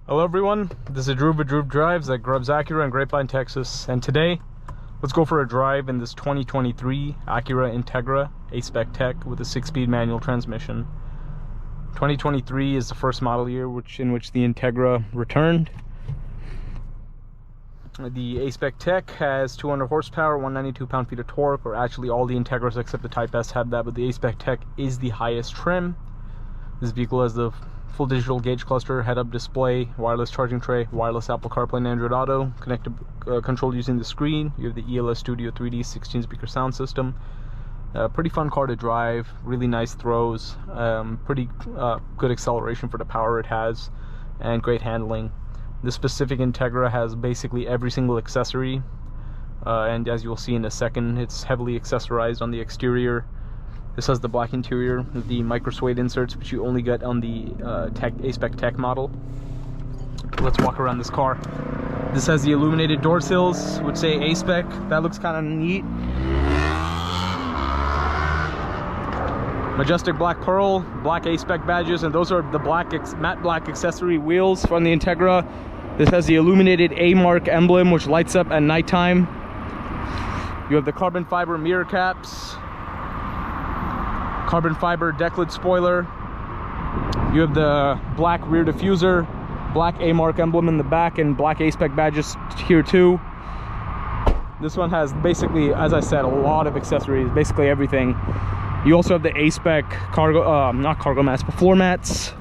Hello everyone, this is Drew with Drew Drives at Grubbs Acura in Grapevine, Texas, and today let's go for a drive in this 2023 Acura Integra A-Spec Tech with a 6-speed manual transmission. 2023 is the first model year in which the Integra returned. The A-Spec Tech has 200 horsepower, 192 pound-feet of torque, or actually all the Integras except the Type S have that, but the A-Spec Tech is the highest trim. This vehicle has the full digital gauge cluster, head-up display, wireless charging tray, wireless Apple CarPlay and Android Auto, connected controlled using the screen. You have the ELS Studio 3D 16-speaker sound system. Pretty fun car to drive, really nice throws, pretty good acceleration for the power it has, and great handling. This specific Integra has basically every single accessory, and as you'll see in a second, it's heavily accessorized on the exterior. This has the black interior, the micro suede inserts, which you only get on the A-Spec Tech model. Let's walk around this car. This has the illuminated door sills, which say A-Spec. That looks kind of neat. Majestic black pearl, black A-Spec badges, and those are the matte black accessory wheels from the Integra. This has the illuminated A-Mark emblem, which lights up at nighttime. You have the carbon fiber mirror caps, carbon fiber deck lid spoiler. You have the black rear diffuser, black A-Mark emblem in the back, and black A-Spec badges here too. This one has basically, as I said, a lot of accessories, basically everything. You also have the A-Spec cargo, not cargo mats, but floor mats.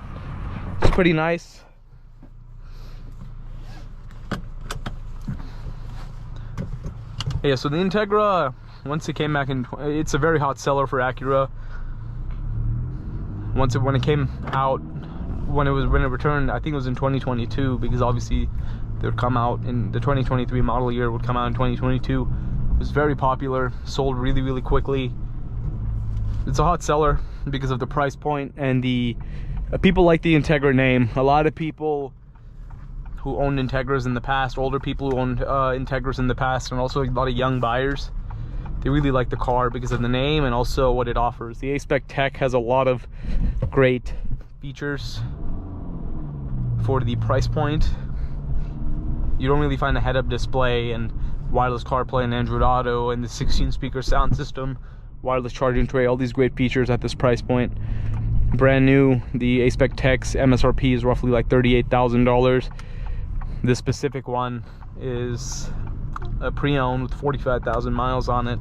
It's pretty nice. Yeah, so the Integra, once it came back in, it's a very hot seller for Acura. When it came out, when it returned, I think it was in 2022, because obviously they would come out in the 2023 model year, would come out in 2022. It was very popular, sold really quickly. It's a hot seller because of the price point, and the people like the Integra name. A lot of people who owned Integras in the past, older people who owned Integras in the past, and also a lot of young buyers, they really like the car because of the name and also what it offers. The A-Spec Tech has a lot of great features for the price point. You don't really find a head-up display and wireless CarPlay and Android Auto and the 16-speaker sound system, wireless charging tray, all these great features at this price point. Brand new, the A-Spec Tech's MSRP is roughly like $38,000. This specific one is a pre-owned with 45,000 miles on it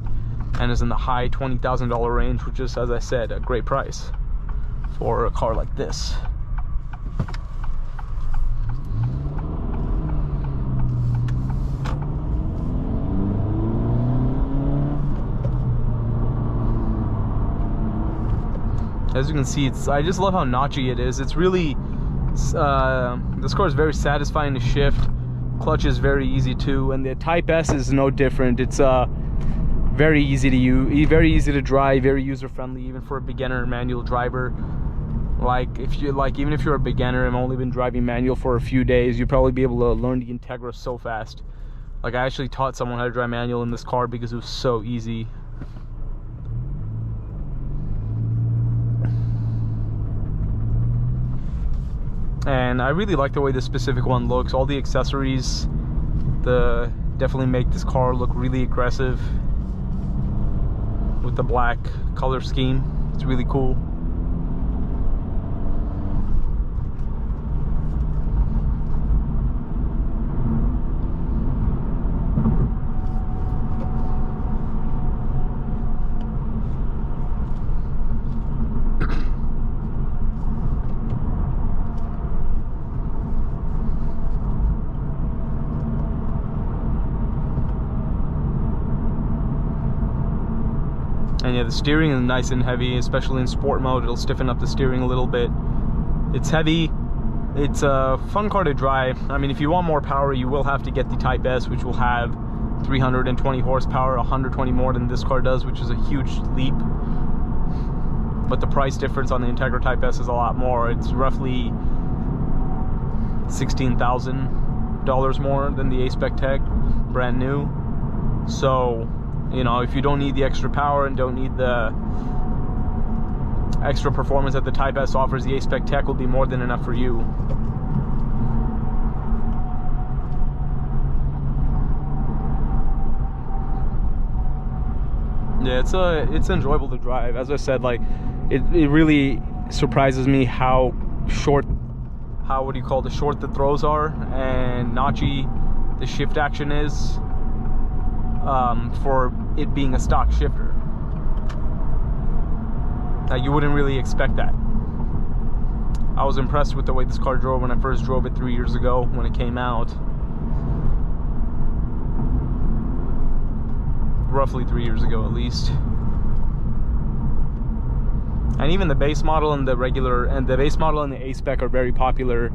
and is in the high $20,000 range, which is, as I said, a great price for a car like this. As you can see, I just love how notchy it is. It's really, this car is very satisfying to shift. Clutch is very easy too, and the Type S is no different. It's very easy to use, very easy to drive, very user-friendly, even for a beginner manual driver. Even if you're a beginner and only been driving manual for a few days, you'd probably be able to learn the Integra so fast. Like, I actually taught someone how to drive manual in this car because it was so easy. And I really like the way this specific one looks. All the accessories definitely make this car look really aggressive with the black color scheme. It's really cool. And yeah, the steering is nice and heavy, especially in sport mode. It'll stiffen up the steering a little bit. It's heavy. It's a fun car to drive. I mean, if you want more power, you will have to get the Type S, which will have 320 horsepower, 120 more than this car does, which is a huge leap. But the price difference on the Integra Type S is a lot more. It's roughly $16,000 more than the A-Spec Tech, brand new. So, you know, if you don't need the extra power and don't need the extra performance that the Type S offers, the A-Spec Tech will be more than enough for you. Yeah, it's enjoyable to drive. As I said, like it really surprises me how short, what do you call, the short the throws are, and notchy the shift action is for it being a stock shifter. Now you wouldn't really expect that. I was impressed with the way this car drove when I first drove it 3 years ago when it came out. Roughly 3 years ago at least. And even the base model and the regular, and the base model and the A-Spec are very popular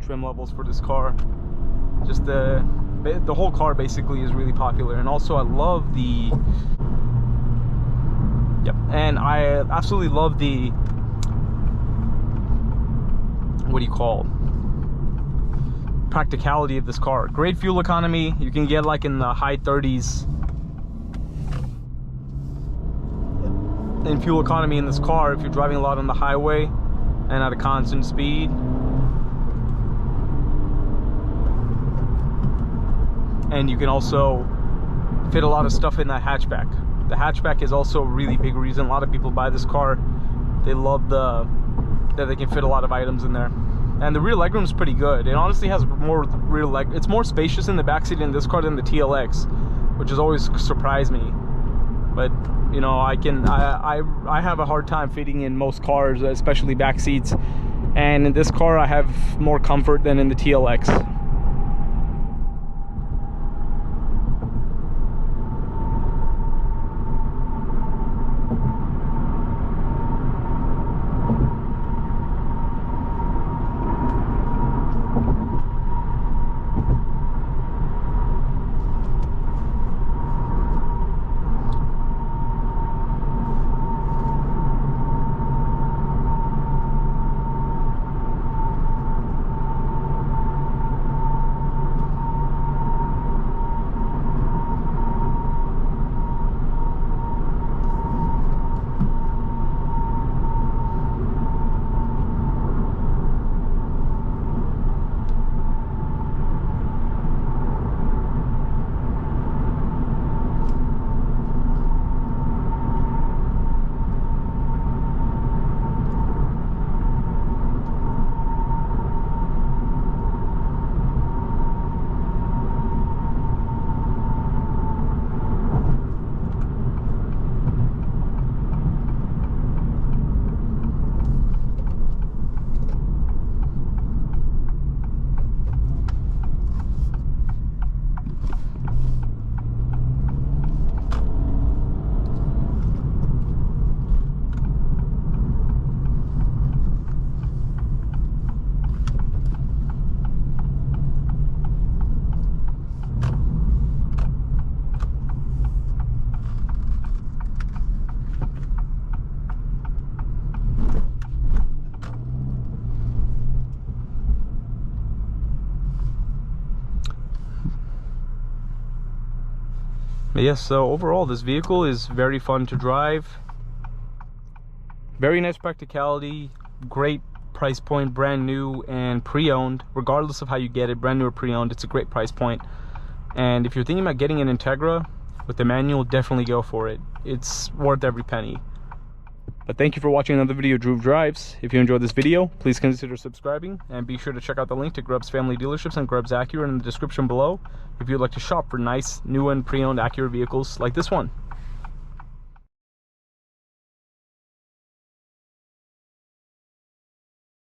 trim levels for this car. Just the whole car basically is really popular. And also I love the, and I absolutely love the, what do you call, practicality of this car. Great fuel economy. You can get like in the high 30s in fuel economy in this car if you're driving a lot on the highway and at a constant speed. And you can also fit a lot of stuff in that hatchback. The hatchback is also a really big reason a lot of people buy this car. They love that they can fit a lot of items in there. And the rear legroom is pretty good. It honestly has more rear leg. It's more spacious in the backseat in this car than the TLX, which has always surprised me. But you know, I have a hard time fitting in most cars, especially back seats. And in this car, I have more comfort than in the TLX. Yes, so overall this vehicle is very fun to drive. Very nice practicality, great price point, brand new and pre-owned. Regardless of how you get it, brand new or pre-owned, it's a great price point. And if you're thinking about getting an Integra with the manual, definitely go for it. It's worth every penny. But thank you for watching another video of Drew Drives. If you enjoyed this video, please consider subscribing, and be sure to check out the link to Grubb's Family Dealerships and Grubb's Acura in the description below if you'd like to shop for nice, new and pre-owned Acura vehicles like this one.